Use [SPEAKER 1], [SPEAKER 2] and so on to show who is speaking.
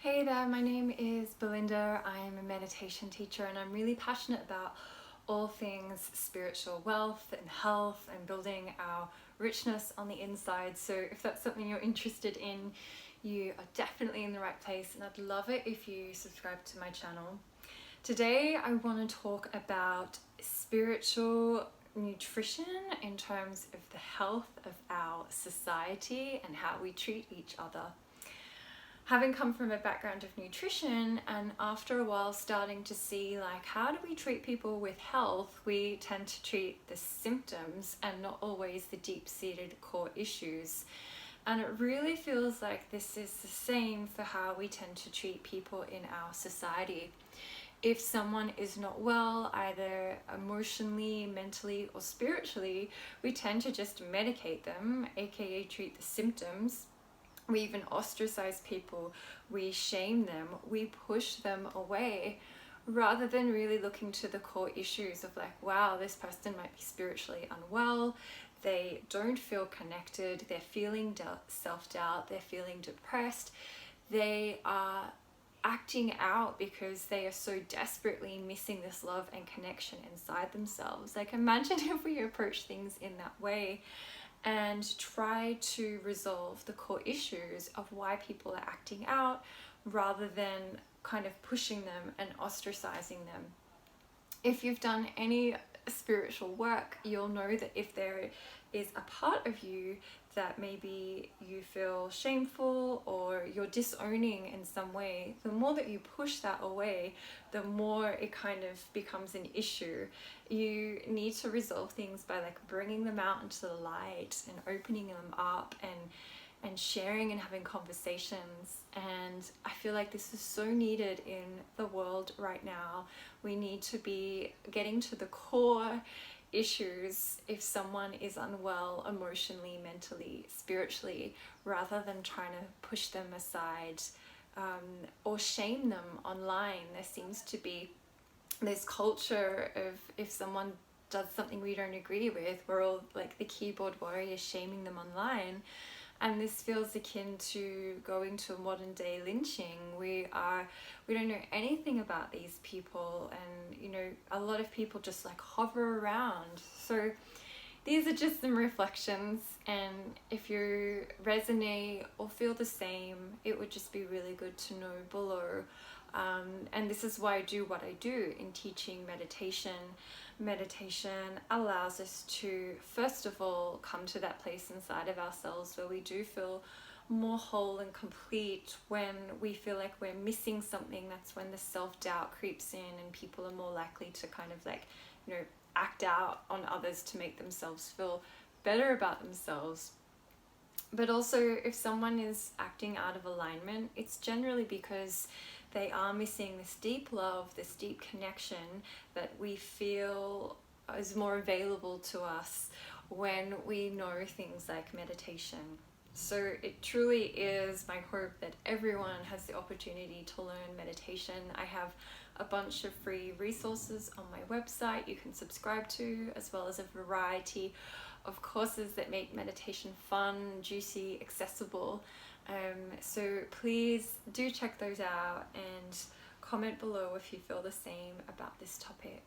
[SPEAKER 1] Hey there, my name is Belinda. I'm a meditation teacher and I'm really passionate about all things spiritual wealth and health and building our richness on the inside. So if that's something you're interested in, you are definitely in the right place, and I'd love it if you subscribe to my channel. Today I want to talk about spiritual nutrition in terms of the health of our society and how we treat each other. Having come from a background of nutrition, and after a while starting to see how do we treat people with health, we tend to treat the symptoms and not always the deep-seated core issues. And it really feels like this is the same for how we tend to treat people in our society. If someone is not well, either emotionally, mentally, or spiritually, we tend to just medicate them, aka treat the symptoms. We even ostracize people, we shame them, we push them away, rather than really looking to the core issues of wow, this person might be spiritually unwell, they don't feel connected, they're feeling self-doubt, they're feeling depressed, they are acting out because they are so desperately missing this love and connection inside themselves. Imagine if we approach things in that way and try to resolve the core issues of why people are acting out, rather than kind of pushing them and ostracizing them. If you've done any spiritual work, you'll know that if there is a part of you that maybe you feel shameful or you're disowning in some way, the more that you push that away, the more it kind of becomes an issue. You need to resolve things by bringing them out into the light and opening them up and sharing and having conversations. And I feel like this is so needed in the world right now. We need to be getting to the core issues if someone is unwell emotionally, mentally, spiritually, rather than trying to push them aside or shame them online. There seems to be this culture of, if someone does something we don't agree with, we're all like the keyboard warriors shaming them online. And this feels akin to going to a modern day lynching. We don't know anything about these people, and a lot of people just hover around. So these are just some reflections, and if you resonate or feel the same, it would just be really good to know below. And this is why I do what I do in teaching meditation. Meditation allows us to, first of all, come to that place inside of ourselves where we do feel more whole and complete. When we feel like we're missing something, that's when the self-doubt creeps in, and people are more likely to kind of act out on others to make themselves feel better about themselves. But also, if someone is acting out of alignment, it's generally because they are missing this deep love, this deep connection that we feel is more available to us when we know things like meditation. So it truly is my hope that everyone has the opportunity to learn meditation. I have a bunch of free resources on my website you can subscribe to, as well as a variety of courses that make meditation fun, juicy, accessible. So please do check those out and comment below if you feel the same about this topic.